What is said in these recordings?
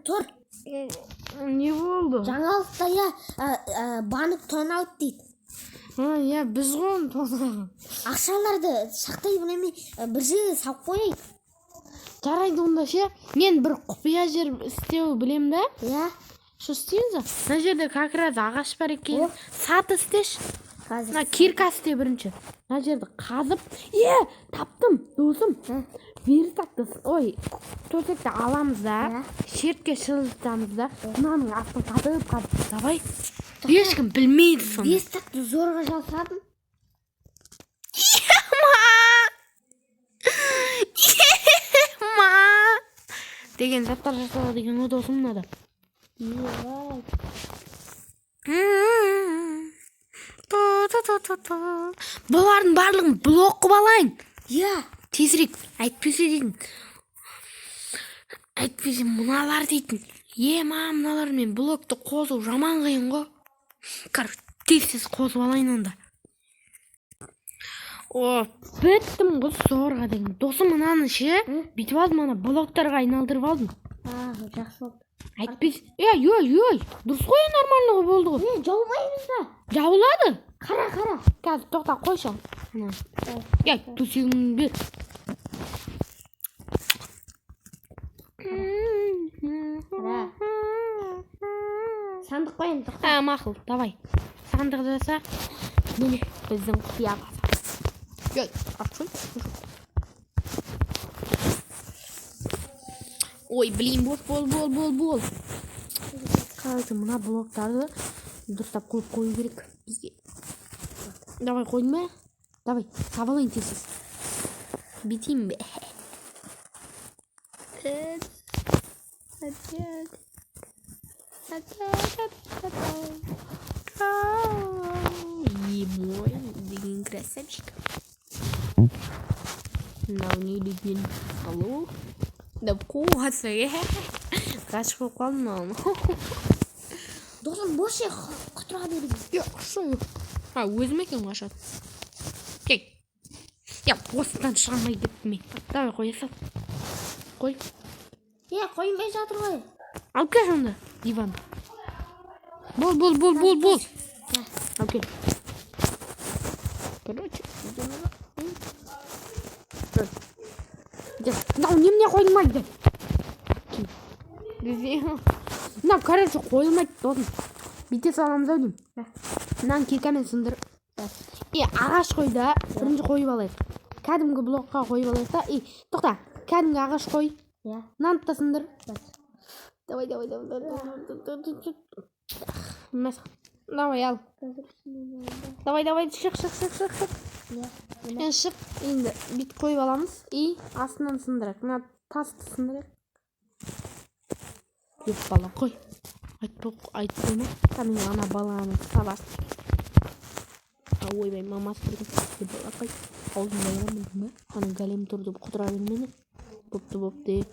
тұр. Не болды? Жаңалықта банк тоналды дейді. Иә, біз ғой оны тонаған. Ақшаларды сақтай білемей бір жерге салып қояйық. Жарайды онда ше. Мен бір құпия жер істеу білем да. Иә. Что істейміз? Мына жерде как раз ағаш бар екен. Сат істеш. Қазір. Кирка істе бірінші. Мына жерді қазып. Таптым, досым. Верстакты, төсекті аламыз да. Шертке шылжытамыз да. Мынаның астын қазып. Давай. Ешкім білмейді соны. Верстакты зорға жасадым. Деген заттар жасалады деген о досым мынада. Бұлардың барлығын блок қып алайын. Иә. Тезірек әйтпесе дейтін. Әйтпесе мыналар дейтін. Мыналар мен блокты қосу жаман қиын ғой. Тез қосып алайын онда. Біттім ғой зорға деген. Досым мынаны ше, бүйтіп алдым, ана блоктарға айналдырып алдым. Жақсы болды. Әйтпесе, дұрыс қой, нормально болды ғой. Жаумаймыз ба? Жауылады. Қара. Қазір тоқта қойшы. Төсегін бер. Сандық қойын, тоқта. Мақұл, давай. Сандық жаса. Міне, біздің құпия база. Атшой. Ой, блин, бол. Қазір мына блоктарды дұрыстап қойып қою керек бізге. Давай, қойдың ба? Давай, табалайын тезіз. Бетейін бе? Мой деген красавчик. Мынау не деген? Алло? Деп қуасы, қашып болып қалдым мынауын. Досым, бос жер құтыра берейін. Өзім екен қашады. Осыдан шығамай кеттім мен. Давай қоя сал. Қой. Қойынбай жатыр ғой. Алып кел сонда диван. Бол. Алып кел. Короче, немене қойылмайды? Короче, қойылмайды досым. Бүйте саламыз ау деймін. Мынаны киркамен сындырып. Ағаш қой да, бірінші қойып алайық. Кәдімгі блокқа қойып алайық та. Тоқта, кәдімгі ағаш қой. Мынаны да сындыр. Давай. Давай, ал. Давай, шық. Шық, енді бит қойып аламыз. Астынан сындырайық. Мына тасты сындырайық. Бала, қой. Айтпайма. Кәдімгі ана баланың сабасы. Ойбай, мамасы бірген. Балақай. Аузында ерамын ба? Ана галем тұрды құтыра бермені. Бопты.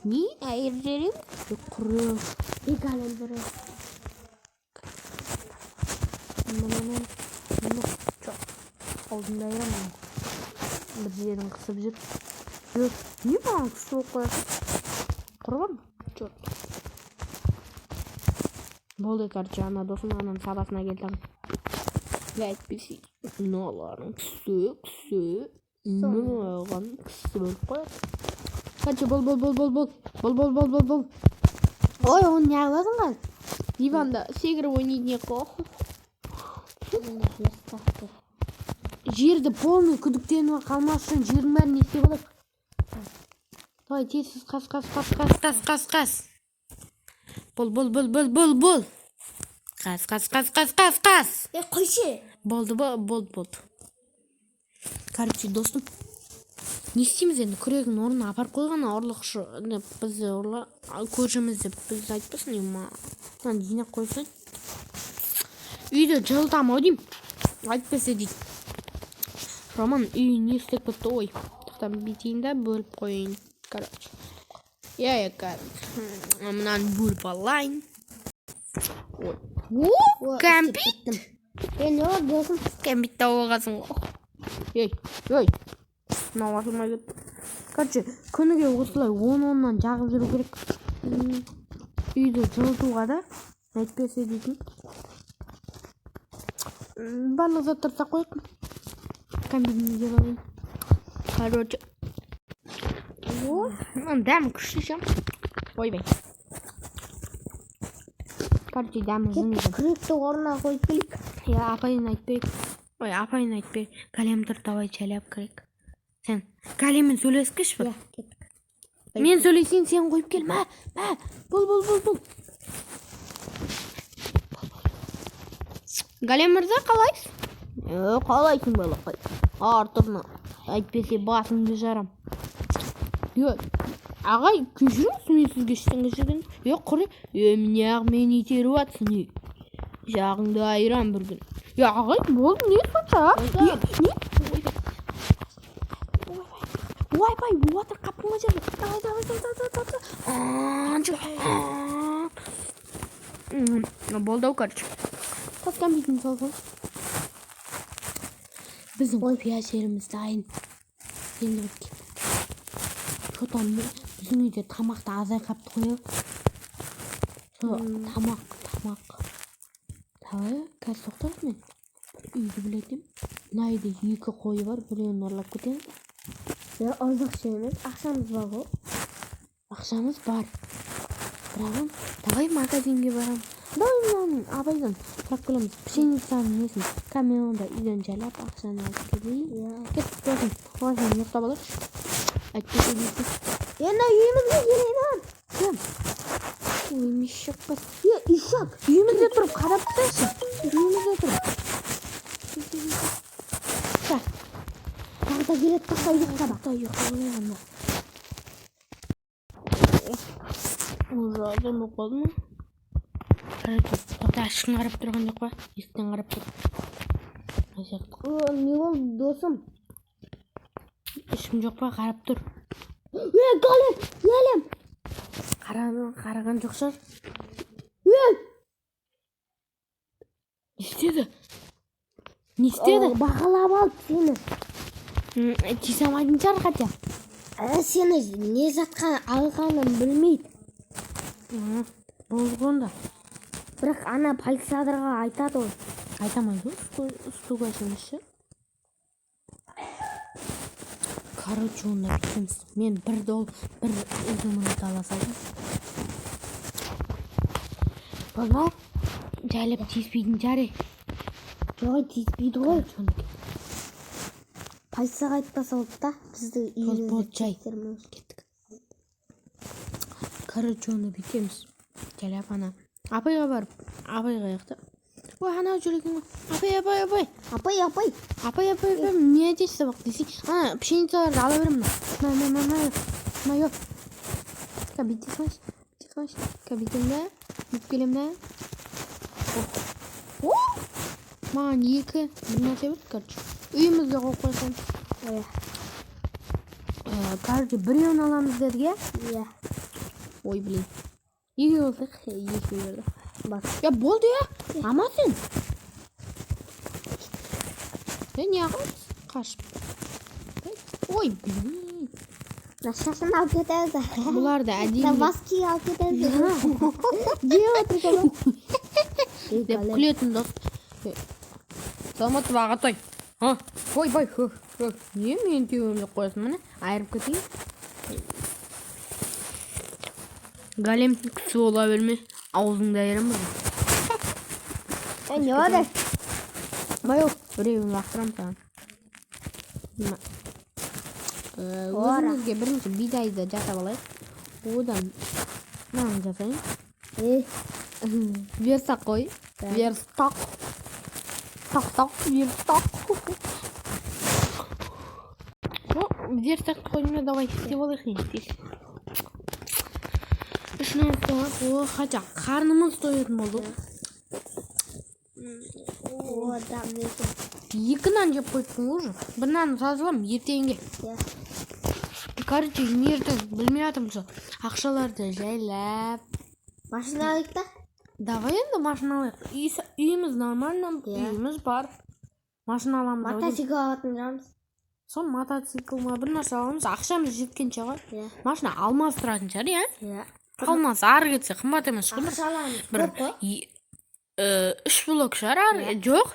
Не? Әйір жерім? Құры. Галем бірі. Аузында ерамын. Бір жерін қысып жүр. Не маған күшті оқы? Құрбан? Чорт. Болды, короче, ана досым ананың сабасына келдім. Әйтпесе, мыналарын кісі. Мынаған кісі болып қояды. Короче, бол. Ой, оны не қыладың қаз? Диванда секіріп ойнайтын еқо. Жерді полный күдіктенуі қалмас үшін жердің бәрін не істеп алайық? Давай, тезсіз қас. Бол. Қас. Қойшы. Болды. Короче, достым. Не істейміз енді? Күрегін орнына апарып қойған ұрлықшы бізді көршіміз деп біз айтпасын ема. Жинақ қойсын. Үйді жылытам ау деймін. Айтпесе дейді. Роман үй не істеп бітті ой. Тоқтам бетейін да бөліп қойын. Короче. Мынаны бөліп алайын. Кәмпит. Не бар досым? Кәмпит тауығасын ғой. Мынау ашылмай кетті. Короче, күніге осылай 10-10-нан жағып жүру керек. үйді жылытуға да әйтпесе дейтін. Барлық заттарды да қойып комбинге деп алайын. Короче. Дәмі күшті ше. Ойбай. Короче, дәмі жынды. Күректі орнына қойып келейік. Я апайын айтпайық. Ой, апайын айтпайық. Кәлемді давай чайлап кірейік. Сен кәлеммен сөйлескіш бір. Кеттік. Мен сөйлесейін, сен қойып кел. Мә. Бұл. Кәлем мырза, қалайсыз? Қалайсың балақай? Артырма. Әйтпесе басыңды жарам. Ағай, кешіріңіз, мен сізге ештеңе жүрген. Құры, мен итеріп атсың. Жағыңды айырам бір күн. Ағай, болды, не сонша? Ойбай, отыр қапқыңа жерді. Давай. Болды ау, короче. Тасқан бейтін салған. Біздің құпия жеріміз дайын. Енді өткен. Шотан біздің үйде тамақты азай қапты қойып. Тамақ. Давай, қазір тоқтайық мен. Үйді білетім. Мына үйде 2 қойы бар, біреуін ұрлап кетемін. Ұрдық жеміз, ақшамыз бар ғой. Ақшамыз бар. Бірақ давай магазинге барам. Давай абайдан сұрап келеміз. Пшеницаның несін камионда үйден жайлап ақшаны алып келейін. Кеттік болсын. Оған ұйықтап алайық. Әйтпесе дейсіз. Енді үйімізге келейін. Кім? Ой, шықпас. Ишак. Үйімізде тұрып қарап тұршы. Үйімізде тұрып. Тағда келет тақта ұйықтап. Ұйықтап. Ужасын болып қалды ма? Тақта ашқын қарап тұрған жоқ па? Естен қарап тұр. Не болды, досым? Ешкім жоқ па? Қарап тұр. Кәлем! Қараған жоқ шығар. Не істеді? Бағалап алып сені. Тисамайдың шығар қатя. Сені не жатқан алғанын білмейді. Болды онда. Бірақ ана полицияға айтады ол. Айтамайды ғой, ұстуға жұмысшы. Короче, онда бітеміз. Мен бір өзімін ала салдым. Болма, жайлап тиіспейдің жары. Жоқ, тиіспейді ғой. Полицияға айтпаса болды да, бізді үйімізді тексермей кеттік. Короче, оны бітеміз. Жайлап ана. Апайға барып, апайға аяқты. Ой, анау жүрегің. Апай. Апай, не дейсіз бақ десей. Ана, пшеницаларды ала берем мына. Мына. Кабитімді. Үп келем да. Маған 2 бір нәрсе бір, короче. Үйімізге қойып қойсам. Короче, біреуін аламыз дедіге. Ой, блин. 2 болдық, 2 берді. Я болды я. Амасың. Не ағыз? Қашып. Ой, блин. Шашын алып кетеді. Бұларды әдейі. Баски алып кетеді. Жеп отыр. Деп күлетін дос. Саламат бағатай. Ойбай. Не мен түйемді қойсын мұны? Айырып кетейін. Галем кісі бола берме. Аузыңды айырым бұны. Не оды? Байыл, біреуін лақтырам саған. Өзімізге бірінші бидайды жасап алайық. Одан мынаны жасайын. Версақ қой. Верстақ. Версақ қойына давай істеп алайық не істейсің. Үшінен соң қача қарнымыз тойатын болды. 2 нан жеп қойыппын уже. Бір нан сазылам ертеңге. Короче, ертең білмей атымшы. Ақшаларды жайлап. Машина алайық та? Давай енді машина алайық. Үйіміз нормально, үйіміз бар. Машина аламыз. Мотоцикл алатын жағымыз. Сон мотоциклға бір нәрсе аламыз. Ақшамыз жеткен шығар. Машина алмастыратын шығар, Қалмаса ары кетсе қымбат емес қой. Ақшаларымыз Бір көп қой. 3 блок шығар ары. Жоқ.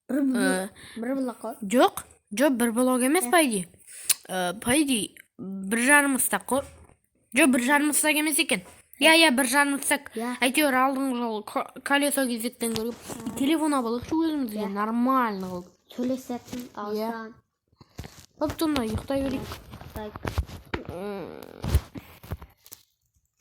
Бір блок қой. Жоқ. Жоқ, 1 блок емес по идее. По идее 1,5 стак қой. Жоқ, 1,5 стак емес екен. Я 1,5 стак. Әйтеуір алдыңғы жолы колесо кезектен көріп. Телефон алайықшы өзімізге нормально қылып. Сөйлесетін алыстан. Баптонда ұйықтай берейік.